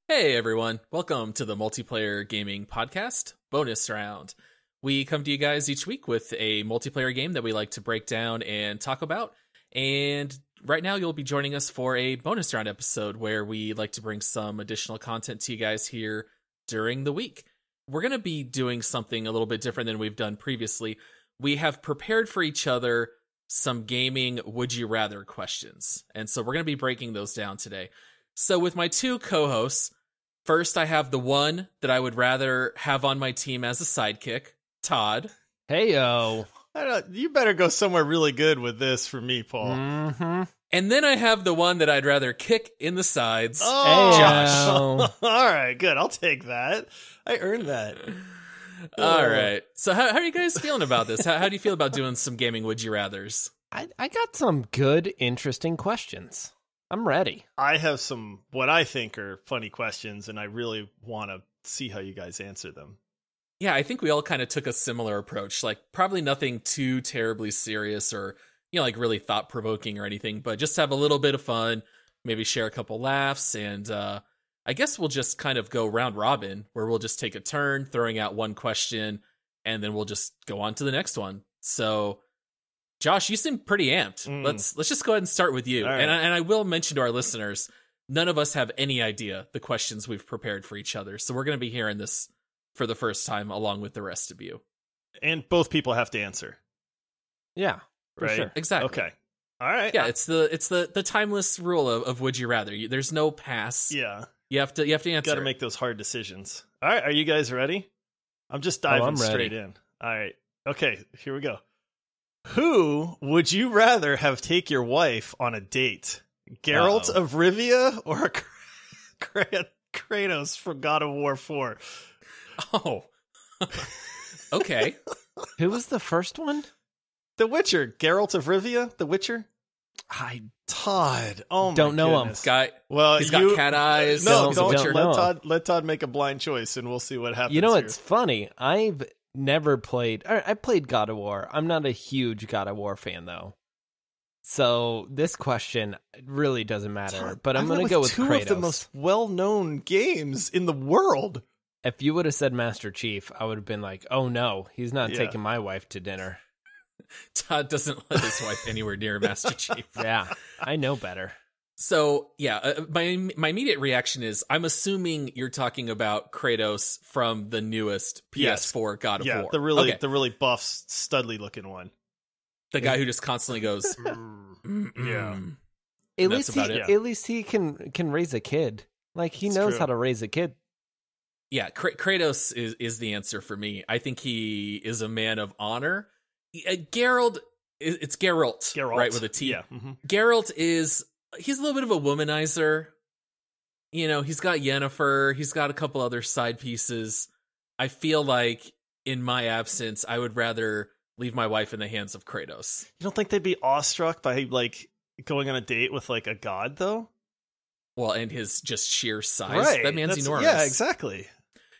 Hey everyone, welcome to the Multiplayer Gaming Podcast bonus round. We come to you guys each week with a multiplayer game that we like to break down and talk about. And right now you'll be joining us for a bonus round episode where we like to bring some additional content to you guys here during the week. We're going to be doing something a little bit different than we've done previously. We have prepared for each other some gaming would you rather questions. And so we're going to be breaking those down today. So with my two co-hosts, first, I have the one that I would rather have on my team as a sidekick, Todd. Heyo. You better go somewhere really good with this for me, Paul. Mm-hmm. And then I have the one that I'd rather kick in the sides, Josh. All right, good. I'll take that. I earned that. All right. So how are you guys feeling about this? How do you feel about doing some gaming would you rathers? I got some good, interesting questions. I'm ready. I have some what I think are funny questions, and I really want to see how you guys answer them. Yeah, I think we all kind of took a similar approach. Like, probably nothing too terribly serious or, like really thought-provoking or anything, but just have a little bit of fun, maybe share a couple laughs, and I guess we'll just kind of go round robin, where we'll just take a turn, throwing out one question, and then we'll just go on to the next one. So, Josh, you seem pretty amped. Let's just go ahead and start with you. All right. And I will mention to our listeners, none of us have any idea the questions we've prepared for each other. So we're going to be hearing this for the first time along with the rest of you. And both people have to answer. Yeah, for Right? sure. Exactly. Okay. All right. Yeah, it's the timeless rule of would you rather. There's no pass. Yeah. You have to answer. Got to make those hard decisions. All right. Are you guys ready? I'm just diving I'm ready. straight in. All right. Okay. Here we go. Who would you rather have take your wife on a date? Geralt of Rivia or Kratos from God of War 4? Oh. Okay. Who was the first one? The Witcher. Geralt of Rivia, The Witcher. I Todd. Oh my Don't know him. goodness. Guy. Well, He's got cat eyes. No, Don't- don't don't know. let Todd make a blind choice, and we'll see what happens. You know here. what's funny? I've never played. I played God of War. I'm not a huge God of War fan though. So this question really doesn't matter. But I'm going to go with two Kratos. of the most well-known games in the world. If you would have said Master Chief, I would have been like, "Oh no, he's not Yeah. taking my wife to dinner." Todd doesn't let his wife anywhere near Master Chief. Yeah, I know better. So, yeah, my immediate reaction is I'm assuming you're talking about Kratos from the newest PS4 God of Yeah, War. the really Okay. the really buff, studly looking one. The guy who just constantly goes, Yeah. "Mm." At That's least about he, it. at least he can raise a kid. Like he It's knows true. how to raise a kid. Kratos is the answer for me. I think he is a man of honor. Geralt, it's Geralt, right, with a T. Yeah. Mhm. Geralt he's a little bit of a womanizer. He's got Yennefer. He's got a couple other side pieces. I feel like in my absence, I would rather leave my wife in the hands of Kratos. You don't think they'd be awestruck by like going on a date with like a god though? Well, and his just sheer size. Right. That man's That's- enormous. Yeah, exactly.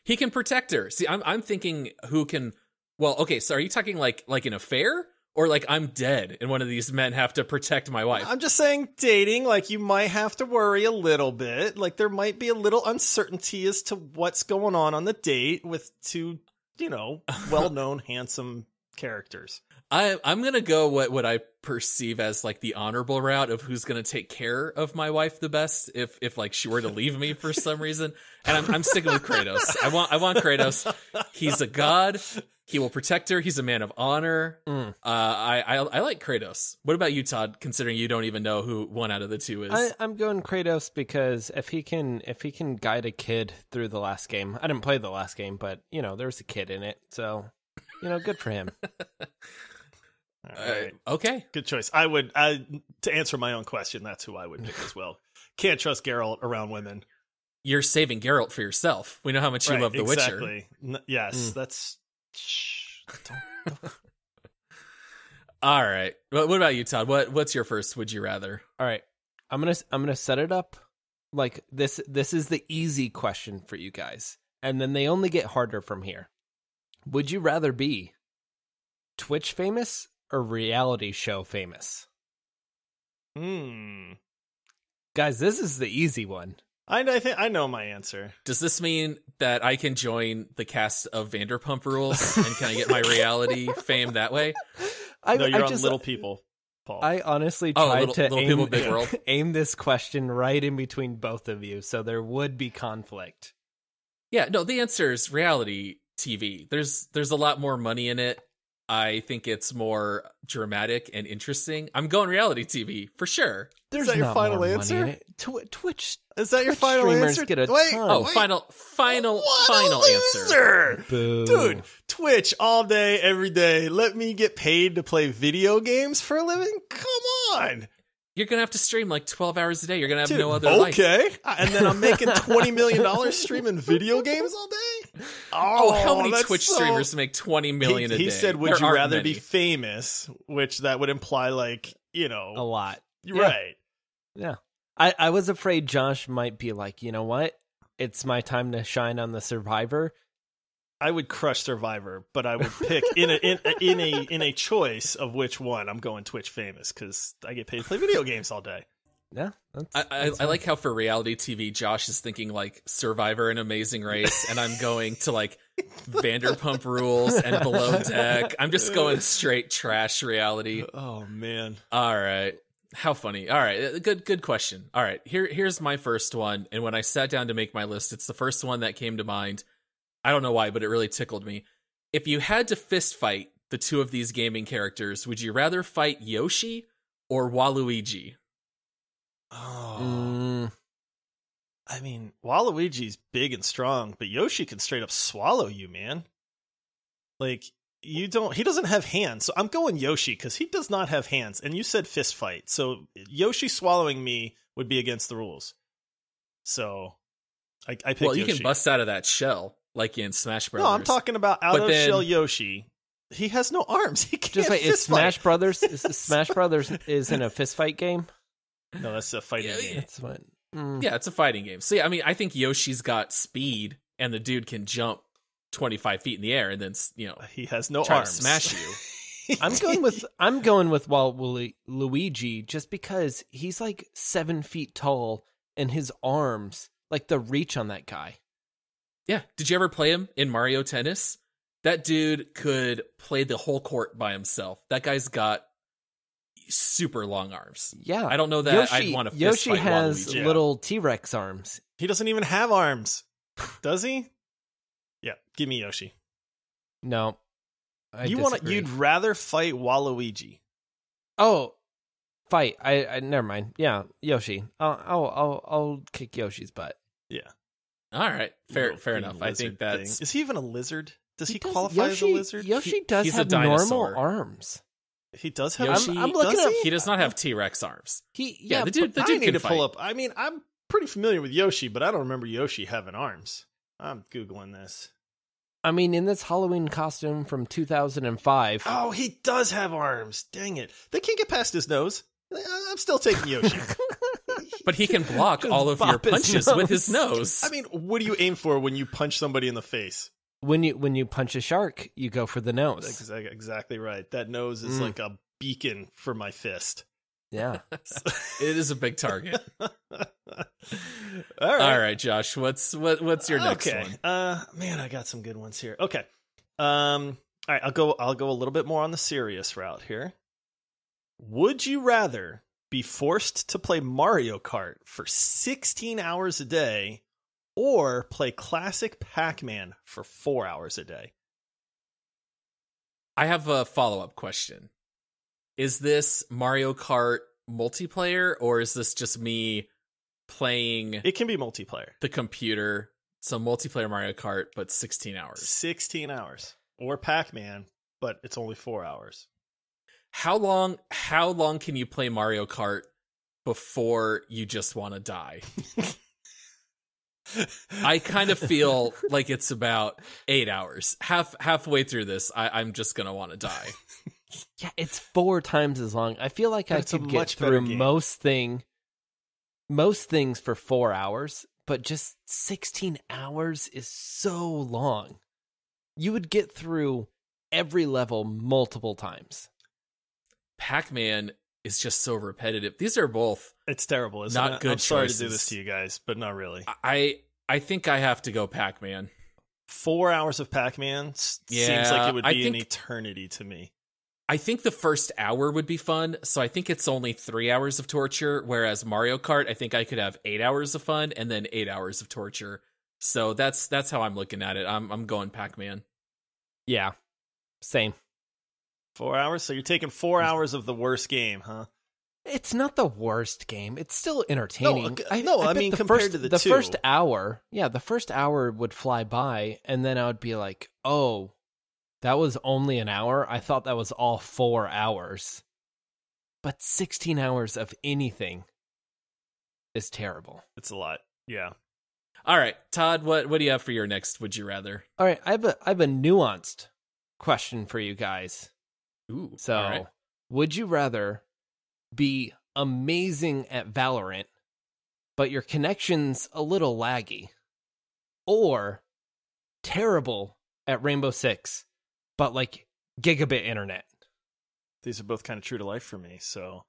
He can protect her. See, I'm thinking who can. Well, okay. So, are you talking like an affair, or like I'm dead and one of these men have to protect my wife? I'm just saying dating, like you might have to worry a little bit. Like there might be a little uncertainty as to what's going on the date with two, well-known, handsome characters. I'm gonna go what I perceive as like the honorable route of who's gonna take care of my wife the best if like she were to leave me for some reason, and I'm sticking with Kratos. I want Kratos. He's a god. He will protect her. He's a man of honor. I like Kratos. What about you, Todd? Considering you don't even know who one out of the two is. I'm going Kratos because if he can guide a kid through the last game. I didn't play the last game, but there was a kid in it, so good for him. All right. Okay. Good choice. To answer my own question, that's who I would pick as well. Can't trust Geralt around women. You're saving Geralt for yourself. We know how much you Right, love The Witcher. exactly. Yes, that's. Shh. Don't. All right. What about you, Todd? What's your first would you rather? All right, I'm gonna set it up like this. This is the easy question for you guys, and then they only get harder from here. Would you rather be Twitch famous or reality show famous? Hmm. Guys, this is the easy one. I think I know my answer. Does this mean that I can join the cast of Vanderpump Rules and can I get my reality fame that way? No, you're on Little People, Paul. I honestly tried to Little People, Big World. aim this question right in between both of you, so there would be conflict. Yeah, no, the answer is reality TV. There's a lot more money in it. I think it's more dramatic and interesting. I'm going reality TV for sure. There's that your not final more money answer? in it. Twitch. Is that your Twitch final streamers answer? get a Wait, ton. Oh, wait. final What a answer. loser! Boo. Dude, Twitch all day, every day. Let me get paid to play video games for a living? Come on. You're gonna have to stream like 12 hours a day. You're gonna have Dude, no other life. okay. And then I'm making $20 million streaming video games all day? Oh, how many that's Twitch so- streamers make 20 million a day? He said, would There you aren't rather be many. famous? Which that would imply like, A lot. you're right. Yeah. I was afraid Josh might be like, you know what? It's my time to shine on the Survivor. I would crush Survivor, but I would pick in a choice of which one. I'm going Twitch famous because I get paid to play video games all day. Yeah. I like how for reality TV, Josh is thinking like Survivor and Amazing Race, and I'm going to like Vanderpump Rules and Below Deck. I'm just going straight trash reality. Oh man. All right. How funny. All right. Good question. All right. Here's my first one. And when I sat down to make my list, it's the first one that came to mind. I don't know why, but it really tickled me. If you had to fist fight the two of these gaming characters, would you rather fight Yoshi or Waluigi? Oh. I mean, Waluigi's big and strong, but Yoshi can straight up swallow you, man. Like, he doesn't have hands, so I'm going Yoshi because he does not have hands. And you said fist fight, so Yoshi swallowing me would be against the rules. So I picked Well, you Yoshi. can bust out of that shell like in Smash Brothers. No, I'm talking about out But of then- shell Yoshi. He has no arms. He can't Just wait, is fist Smash fight. Brothers Smash Brothers is in a fist fight game? No, that's a fighting Yeah, game. That's what. Yeah, it's a fighting game. So yeah, I mean, I think Yoshi's got speed, and the dude can jump 25 feet in the air, and then He has no try arms. to smash you. I'm going with Luigi just because he's like 7 feet tall and his arms, like the reach on that guy. Yeah. Did you ever play him in Mario Tennis? That dude could play the whole court by himself. That guy's got super long arms. Yeah, I don't know that I'd want to fist Yoshi fight has Waluigi. little T-Rex arms. He doesn't even have arms. Does he? Yeah, give me Yoshi. No, You'd rather fight Waluigi. Oh, fight! I never mind. Yeah, Yoshi. I'll kick Yoshi's butt. Yeah. All right. Fair Little enough. I lizard think that's... thing. Is he even a lizard? Does he does- qualify as a lizard? Yoshi does he's a have dinosaur. normal arms. He does have Yoshi- I'm looking does up. he? He does not have T-Rex arms. Yeah, the dude, but the I dude need can to fight. pull up. I mean, I'm pretty familiar with Yoshi, but I don't remember Yoshi having arms. I'm Googling this. I mean, in this Halloween costume from 2005. Oh, he does have arms. Dang it. They can't get past his nose. I'm still taking Yoshi. But he can block Just all of your bop his punches with his nose. I mean, what do you aim for when you punch somebody in the face? When you punch a shark, you go for the nose. Exactly right. That nose is like a beacon for my fist. Yeah. It is a big target. All All right, Josh. What's your next okay. one? Man, I got some good ones here. Okay. All right, I'll go a little bit more on the serious route here. Would you rather be forced to play Mario Kart for 16 hours a day or play classic Pac-Man for 4 hours a day? I have a follow-up question. Is this Mario Kart multiplayer, or is this just me playing It can be multiplayer. the computer? So multiplayer Mario Kart, but 16 hours. 16 hours. Or Pac-Man, but it's only 4 hours. How long can you play Mario Kart before you just want to die? I kind of feel like it's about 8 hours. Halfway through this, I'm just gonna want to die. Yeah, it's 4 times as long. I feel like But I it's a could get much better through game. most things for 4 hours, but just 16 hours is so long. You would get through every level multiple times. Pac-Man is just so repetitive. These are both It's terrible, isn't not it? good I'm sorry choices. to do this to you guys, but not really. I think I have to go Pac-Man. 4 hours of Pac-Man seems Yeah, like it would I be an think- eternity to me. I think the first hour would be fun, so I think it's only 3 hours of torture, whereas Mario Kart, I think I could have 8 hours of fun and then 8 hours of torture. So that's how I'm looking at it. I'm going Pac-Man. Yeah, same. 4 hours? So you're taking 4 hours of the worst game, huh? It's not the worst game. It's still entertaining. I bet mean, the compared first, to the the two. first hour, the first hour would fly by, and then I would be like, "Oh, that was only an hour. I thought that was all 4 hours." But 16 hours of anything is terrible. It's a lot. Yeah. All right, Todd, what do you have for your next Would You Rather? All right, I have a nuanced question for you guys. Ooh, So, all right. would you rather be amazing at Valorant, but your connection's a little laggy, or terrible at Rainbow Six, but like gigabit internet? These are both kind of true to life for me, so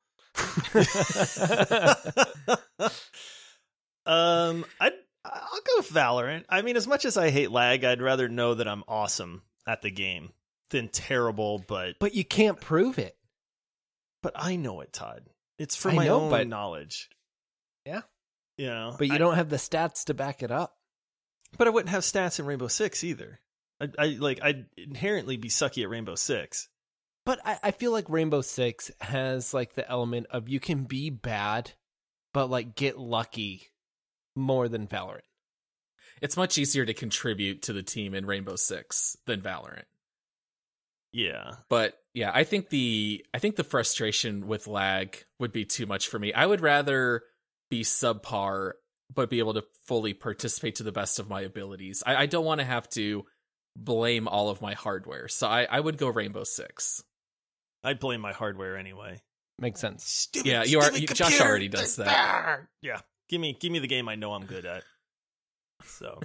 I'll go with Valorant. I mean, as much as I hate lag, I'd rather know that I'm awesome at the game than terrible, but But you can't prove it. I know it, Todd. It's for I my know, own but- knowledge. Yeah. You know, But you don't have the stats to back it up. But I wouldn't have stats in Rainbow Six either. I'd inherently be sucky at Rainbow Six. But I feel like Rainbow Six has like the element of you can be bad, but like get lucky more than Valorant. It's much easier to contribute to the team in Rainbow Six than Valorant. Yeah. But yeah, I think the frustration with lag would be too much for me. I would rather be subpar but be able to fully participate to the best of my abilities. I don't want to have to blame all of my hardware. So I would go Rainbow Six. I'd blame my hardware anyway. Makes sense. Stupid, Yeah, Josh already does that. Yeah. Give me the game I know I'm good at. So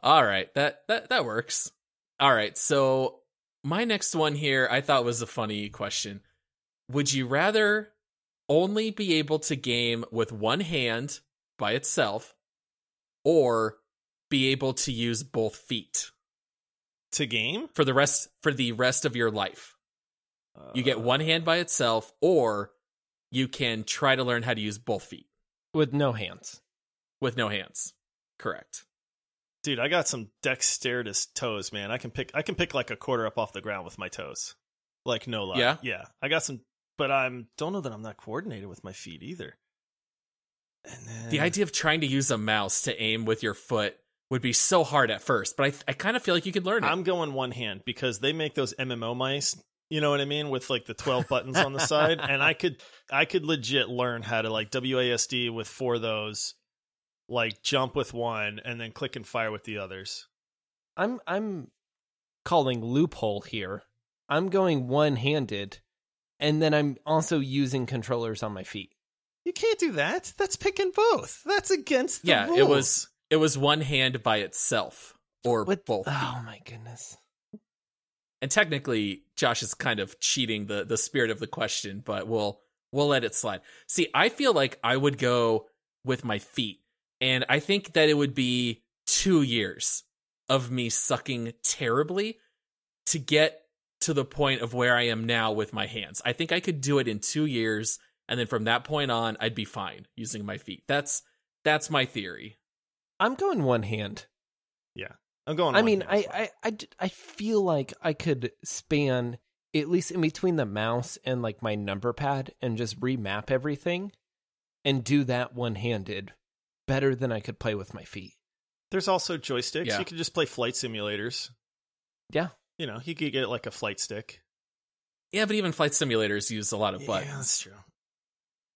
All right, that works. All right, so my next one here I thought was a funny question. Would you rather only be able to game with one hand by itself or be able to use both feet to game? for the rest of your life? You get one hand by itself, or you can try to learn how to use both feet With no hands. with no hands. Correct. Dude, I got some dexterous toes, man. I can pick like a quarter up off the ground with my toes. Like no lie. Yeah? Yeah. I got some, but don't know that I'm not coordinated with my feet either. And then The idea of trying to use a mouse to aim with your foot would be so hard at first, but I kind of feel like you could learn it. I'm going one hand because they make those MMO mice, you know what I mean, with like the 12 buttons on the side, and I could legit learn how to like WASD with 4 of those, like jump with one and then click and fire with the others. I'm calling loophole here. I'm going one-handed, and then I'm also using controllers on my feet. You can't do that. That's picking both. That's against the rules. it was one hand by itself or With both feet. Oh my goodness. And technically, Josh is kind of cheating the spirit of the question, but we'll let it slide. See, I feel like I would go with my feet, and I think that it would be 2 years of me sucking terribly to get to the point of where I am now with my hands. I think I could do it in 2 years, and then from that point on, I'd be fine using my feet. That's my theory. I'm going one hand. Yeah. I'm going I one mean, hand. I feel like I could span at least in between the mouse and like my number pad and just remap everything and do that one-handed better than I could play with my feet. There's also joysticks. Yeah. You could just play flight simulators. Yeah. You know, you could get like a flight stick. Yeah, but even flight simulators use a lot of buttons. Yeah, that's true.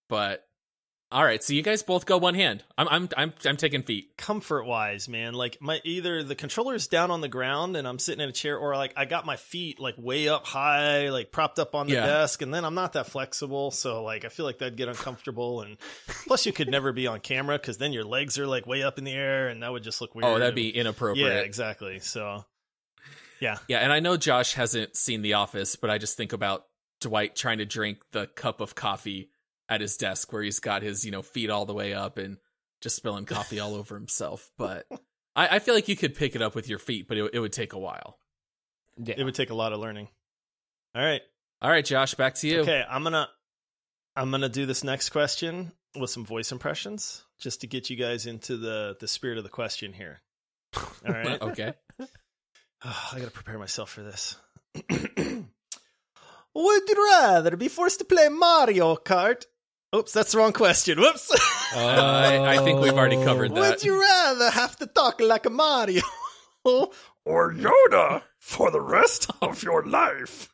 But all right, so you guys both go one hand. I'm taking feet. Comfort wise, man, like either the controller's down on the ground and I'm sitting in a chair, or like I got my feet like way up high, like propped up on the desk, and then I'm not that flexible, so like I feel like that'd get uncomfortable. And plus, you could never be on camera because then your legs are like way up in the air, and that would just look weird. Oh, that'd be inappropriate. Yeah, exactly. So, yeah, Yeah, and I know Josh hasn't seen The Office, but I just think about Dwight trying to drink the cup of coffee at his desk where he's got his, feet all the way up and just spilling coffee all over himself. But I feel like you could pick it up with your feet, but it would take a while. Yeah. It would take a lot of learning. All right. All right, Josh, back to you. Okay, I'm gonna do this next question with some voice impressions, just to get you guys into the spirit of the question here. All right. Okay. I gotta prepare myself for this. Would you rather be forced to play Mario Kart? Oops, that's the wrong question. Whoops. I think we've already covered that. Would you rather have to talk like a Mario or Yoda for the rest of your life?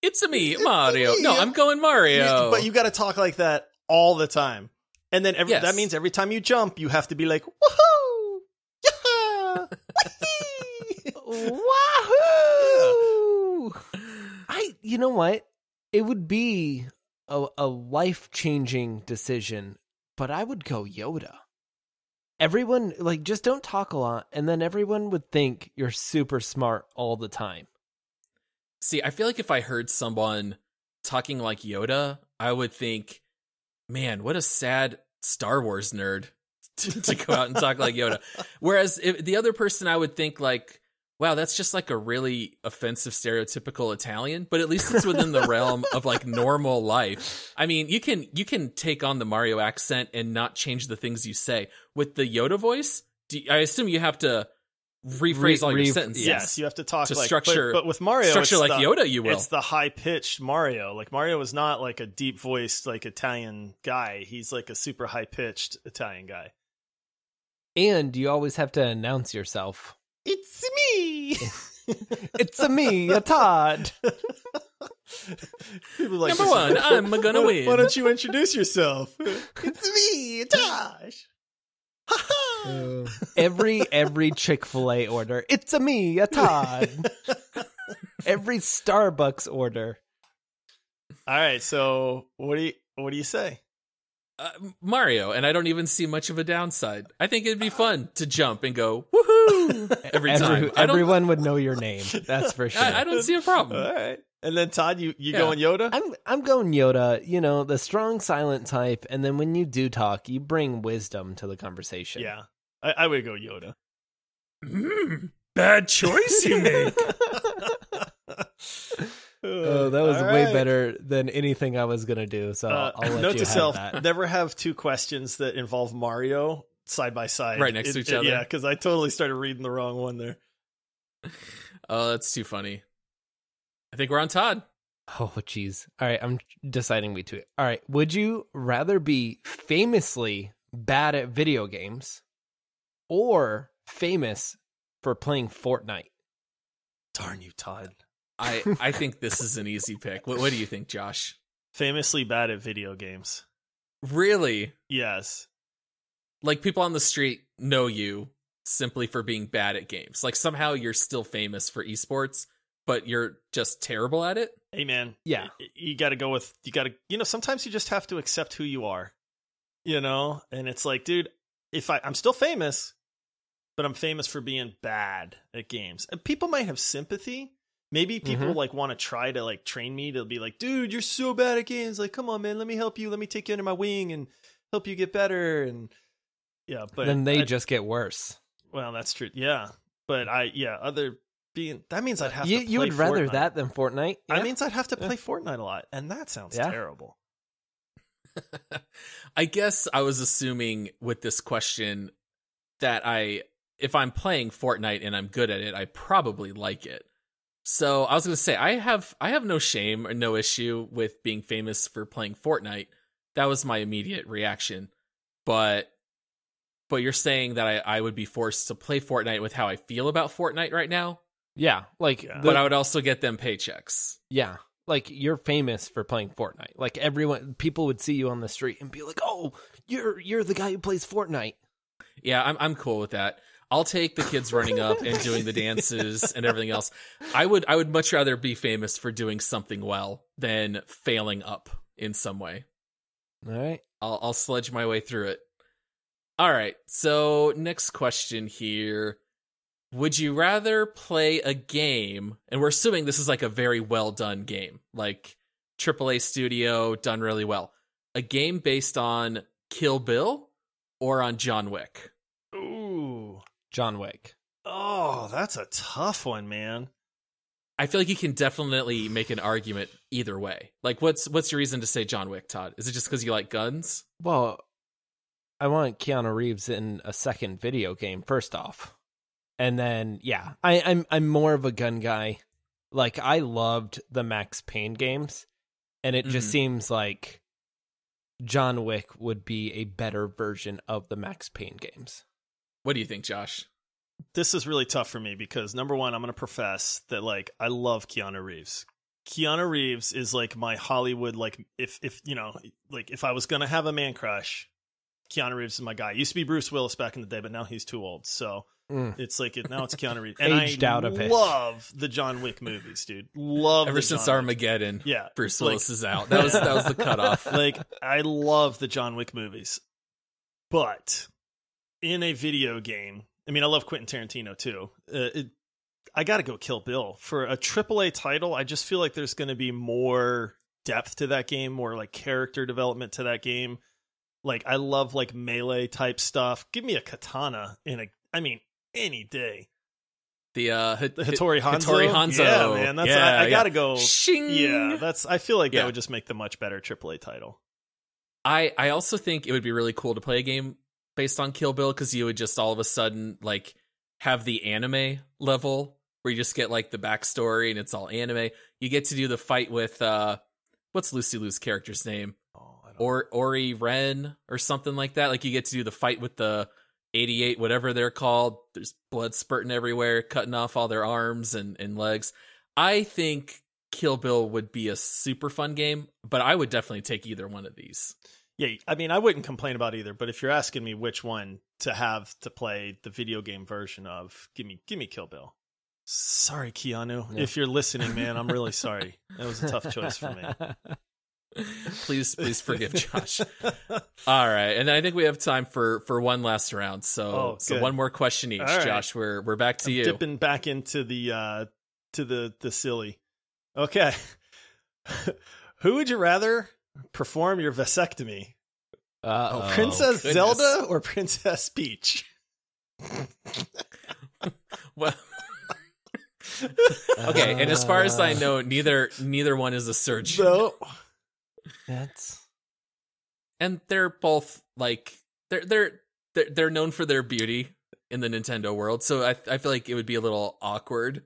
It's me, Mario. No, I'm going Mario. But you got to talk like that all the time. And then Yes. that means every time you jump, you have to be like, woohoo! Yeah! Wahoo! You know what? It would be a life-changing decision, but I would go Yoda. Everyone, just don't talk a lot, and then everyone would think you're super smart all the time. See, I feel like if I heard someone talking like Yoda, I would think, man, what a sad Star Wars nerd to go out and talk like Yoda. Whereas if the other person, I would think like, wow, that's just like a really offensive, stereotypical Italian, but at least it's within the realm of like normal life. I mean, you can take on the Mario accent and not change the things you say. With the Yoda voice, I assume you have to rephrase all your sentences. Yes, you have to talk to like structure. But with Mario, structure it's like Yoda, you will. It's the high pitched Mario. Like Mario is not like a deep voiced like Italian guy. He's like a super high pitched Italian guy. And you always have to announce yourself. It's me. It's a me, a Todd. People like Number one, I'm gonna win. Why don't you introduce yourself? It's me, Josh. Every Chick-fil-A order, it's a me, a Todd. Every Starbucks order. All right, so what do you say? Mario, and I don't even see much of a downside. I think it'd be fun to jump and go woohoo every time. Everyone would know your name. That's for sure. I don't see a problem. All right, and then Todd, you going Yoda? I'm going Yoda. The strong silent type, and then when you do talk, you bring wisdom to the conversation. Yeah, I would go Yoda. Bad choice you make. Oh, that was way better than anything I was gonna do. So I'll let note you to have self: that. never have two questions that involve Mario side by side, Right next to each other. Yeah, because I totally started reading the wrong one there. Oh, that's too funny. I think we're on Todd. Oh, jeez. All right, I'm deciding between. All right, would you rather be famously bad at video games or famous for playing Fortnite? Darn you, Todd. I think this is an easy pick. What do you think, Josh? Famously bad at video games. Really? Yes. Like people on the street know you simply for being bad at games. Like somehow you're still famous for esports, but you're just terrible at it. Hey, man. Yeah. You got to go with, sometimes you just have to accept who you are, and it's like, dude, I'm still famous, but I'm famous for being bad at games. And people might have sympathy. Maybe people want to try to train me to be like, dude, you're so bad at games. Like, come on, man, let me help you. Let me take you under my wing and help you get better. And yeah, but then they just get worse. Well, that's true. Yeah. But that means I'd have to play You would rather Fortnite. that than Fortnite? That means I'd have to play Fortnite a lot. And that sounds terrible. I guess I was assuming with this question that if I'm playing Fortnite and I'm good at it, I probably like it. So I was going to say, I have no shame or no issue with being famous for playing Fortnite. That was my immediate reaction. But you're saying that I would be forced to play Fortnite with how I feel about Fortnite right now? Yeah. But I would also get them paychecks. Yeah. Like you're famous for playing Fortnite. Like people would see you on the street and be like, "Oh, you're the guy who plays Fortnite." Yeah, I'm cool with that. I'll take the kids running up and doing the dances and everything else. I would much rather be famous for doing something well than failing up in some way. All right. I'll sledge my way through it. All right. So next question here. Would you rather play a game, and we're assuming this is like a very well done game, like AAA studio, done really well, a game based on Kill Bill or on John Wick? Ooh. John Wick. Oh, that's a tough one, man. I feel like you can definitely make an argument either way. Like, what's your reason to say John Wick, Todd? Is it just because you like guns? Well, I want Keanu Reeves in a second video game, first off. And then, yeah, I'm more of a gun guy. Like, I loved the Max Payne games, and it just seems like John Wick would be a better version of the Max Payne games. What do you think, Josh? This is really tough for me because, number one, I'm going to profess that, like, I love Keanu Reeves. Keanu Reeves is like my Hollywood, like, if you know, like, if I was going to have a man crush, Keanu Reeves is my guy. Used to be Bruce Willis back in the day, but now he's too old. So it's like now it's Keanu Reeves. And aged out of it. Love the John Wick movies, dude. Love ever since Armageddon. Yeah, Bruce Willis is out. That was the cutoff. Like, I love the John Wick movies, but in a video game, I mean, I love Quentin Tarantino too. I got to go Kill Bill for a AAA title. I just feel like there's going to be more depth to that game, more like character development to that game. Like, I love like melee type stuff. Give me a katana any day. The Hattori Hanzo. Hattori Hanzo. Yeah, man. That's I gotta go. Shing. Yeah, I feel like that would just make the much better AAA title. I also think it would be really cool to play a game based on Kill Bill, because you would just all of a sudden like have the anime level where you just get like the backstory and it's all anime. You get to do the fight with what's Lucy Liu's character's name? Ori Ren or something like that. Like, you get to do the fight with the 88, whatever they're called. There's blood spurting everywhere, cutting off all their arms and legs. I think Kill Bill would be a super fun game, but I would definitely take either one of these. Yeah, I mean, I wouldn't complain about either, but if you're asking me which one to have to play the video game version of, give me Kill Bill. Sorry, Keanu. Yeah. If you're listening, man, I'm really sorry. That was a tough choice for me. Please forgive Josh. All right, and then I think we have time for one last round. So one more question each. Right. Josh, we're back to you. Dipping back into the silly. Okay. Who would you rather perform your vasectomy? Princess Zelda or Princess Peach? Well, okay, and as far as I know, neither one is a surgeon. No. And they're both like they're known for their beauty in the Nintendo world, so I feel like it would be a little awkward.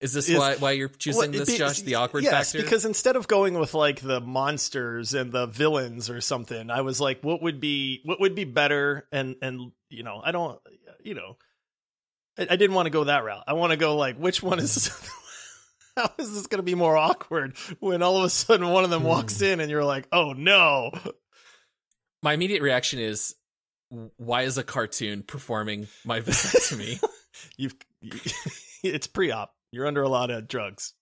Is this why you're choosing this, Josh? The awkward factor? Yes, because instead of going with like the monsters and the villains or something, I was like, what would be better? And you know, I didn't want to go that route. I want to go like, which one is how is this going to be more awkward when all of a sudden one of them walks in and you're like, oh no. My immediate reaction is, why is a cartoon performing my vasectomy? It's pre-op. You're under a lot of drugs.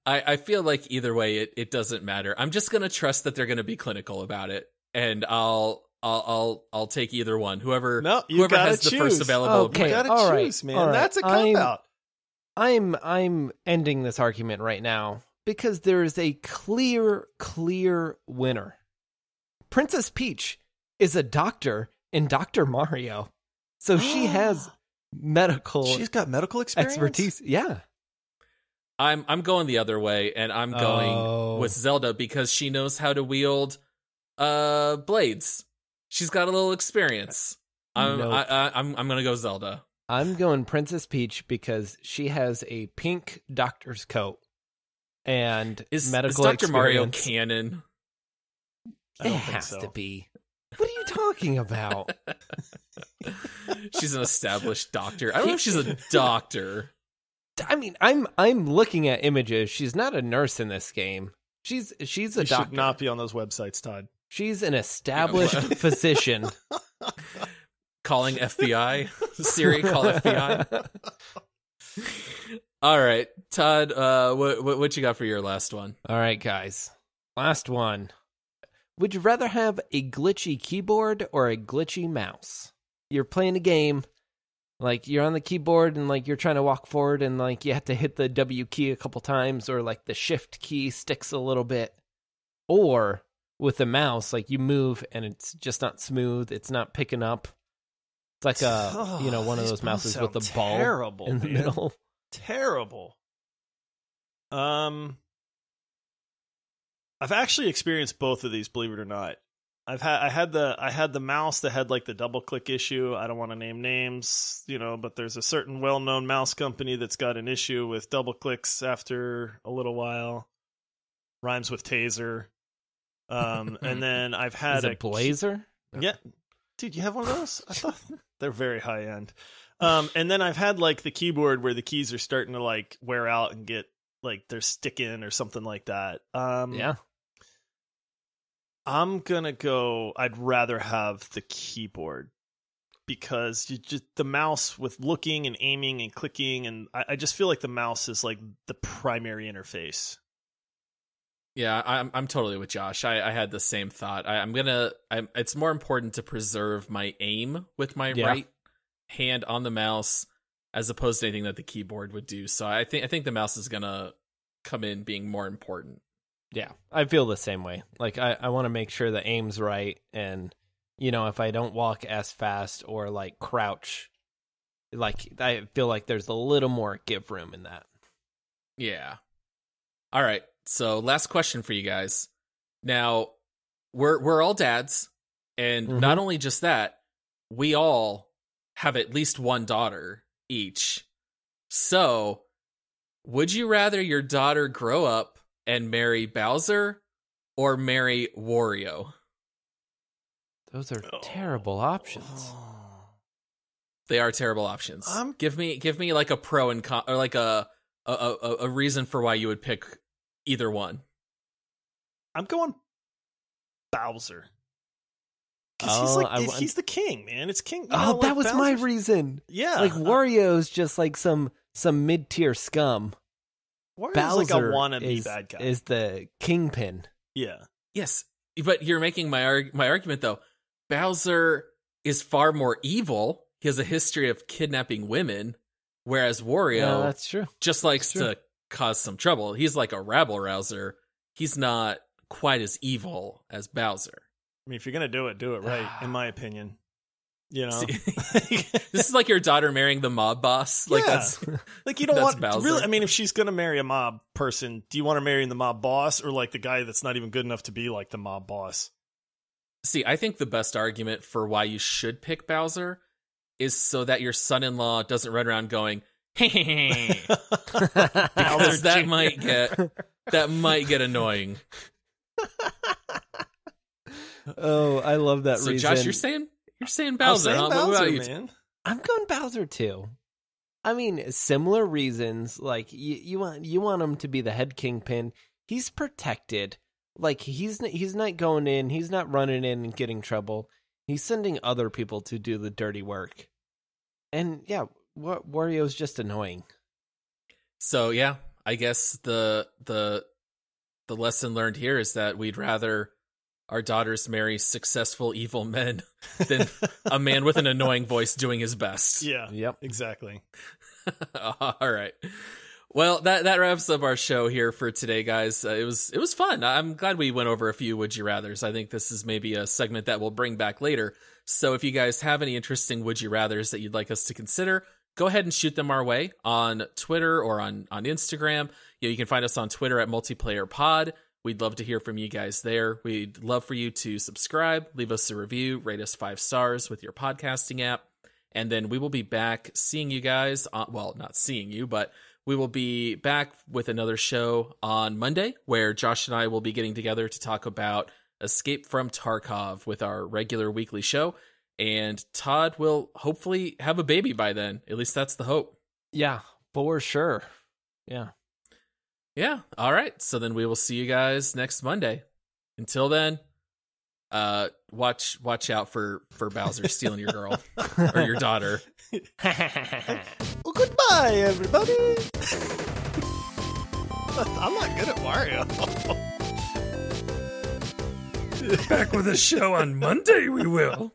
I feel like either way, it doesn't matter. I'm just gonna trust that they're gonna be clinical about it, and I'll take either one. Whoever has the first available. Okay, you gotta choose, man. All right. That's a cop-out. I'm ending this argument right now because there is a clear winner. Princess Peach is a doctor in Dr. Mario, so she has medical. She's got medical experience, expertise. Yeah, I'm going the other way, and I'm going with Zelda because she knows how to wield blades. She's got a little experience. I'm gonna go Zelda. I'm going Princess Peach because she has a pink doctor's coat and medical experience. Is Dr. Mario canon? It has to be. What are you talking about? She's an established doctor. I don't know if she's a doctor. I mean, I'm looking at images. She's not a nurse in this game. She's a doctor. Should not be on those websites, Todd. She's an established physician. Calling FBI. Siri, call FBI. All right, Todd. What you got for your last one? All right, guys. Last one. Would you rather have a glitchy keyboard or a glitchy mouse? You're playing a game, Like you're on the keyboard and like you're trying to walk forward and like you have to hit the W key a couple times, or like the shift key sticks a little bit. Or with the mouse, like you move and it's just not smooth. It's not picking up. It's like one of those mouses with the ball in the middle. Terrible. I've actually experienced both of these, believe it or not. I had the mouse that had like the double click issue. I don't want to name names, but there's a certain well-known mouse company that's got an issue with double clicks after a little while. Rhymes with taser. And then I've had a Blazer. Yeah, dude, you have one of those? I thought they're very high end. And then I've had like the keyboard where the keys are starting to like wear out and get like they're sticking or something like that. Yeah. I'm gonna go. I'd rather have the keyboard because the mouse with looking and aiming and clicking, and I just feel like the mouse is like the primary interface. Yeah, I'm totally with Josh. I had the same thought. It's more important to preserve my aim with my right hand on the mouse as opposed to anything that the keyboard would do. So I think the mouse is gonna come in being more important. Yeah, I feel the same way. Like, I want to make sure the aim's right, and, if I don't walk as fast or, like, crouch, like, I feel like there's a little more give room in that. Yeah. All right, so last question for you guys. Now, we're all dads, and not only just that, we all have at least one daughter each. So, would you rather your daughter grow up and marry Bowser or marry Wario? Those are terrible options. They are terrible options. Give me like a pro and con, or like a reason for why you would pick either one. I'm going Bowser. Because he's the king, man. It's king. That was my reason. Yeah. Like Wario's just like some mid-tier scum. Wario's Bowser like a wannabe bad guy. Is the kingpin. Yeah. Yes, but you're making my argument, though. Bowser is far more evil. He has a history of kidnapping women, whereas Wario that's true. just likes to cause some trouble. He's like a rabble-rouser. He's not quite as evil as Bowser. I mean, if you're going to do it right, in my opinion. See, this is like your daughter marrying the mob boss. Like that's like you don't want Bowser. Really. I mean, if she's gonna marry a mob person, do you want her marrying the mob boss or like the guy that's not even good enough to be like the mob boss? See, I think the best argument for why you should pick Bowser is so that your son-in-law doesn't run around going, "Hey," because that might get annoying. Oh, I love that so, reason. Josh, you're saying Bowser, huh? Bowser, what about you? man. I'm going Bowser too. I mean, similar reasons. Like you want him to be the head kingpin. He's protected. Like he's not going in. He's not running in and getting trouble. He's sending other people to do the dirty work. And yeah, Wario's just annoying. So yeah, I guess the lesson learned here is that we'd rather our daughters marry successful evil men than a man with an annoying voice doing his best. Yeah. Yep. Exactly. All right. Well, that wraps up our show here for today, guys. It was fun. I'm glad we went over a few Would You Rathers. I think this is maybe a segment that we'll bring back later. So if you guys have any interesting Would You Rathers that you'd like us to consider, go ahead and shoot them our way on Twitter or on Instagram. You can find us on Twitter at MultiplayerPod. We'd love to hear from you guys there. We'd love for you to subscribe, leave us a review, rate us 5 stars with your podcasting app. And then we will be back seeing you guys. Not seeing you, but we will be back with another show on Monday where Josh and I will be getting together to talk about Escape from Tarkov with our regular weekly show. And Todd will hopefully have a baby by then. At least that's the hope. Yeah, for sure. Yeah. Yeah. All right. So then we will see you guys next Monday. Until then, watch out for Bowser stealing your girl or your daughter. Well, goodbye, everybody. I'm not good at Mario. Back with a show on Monday, we will.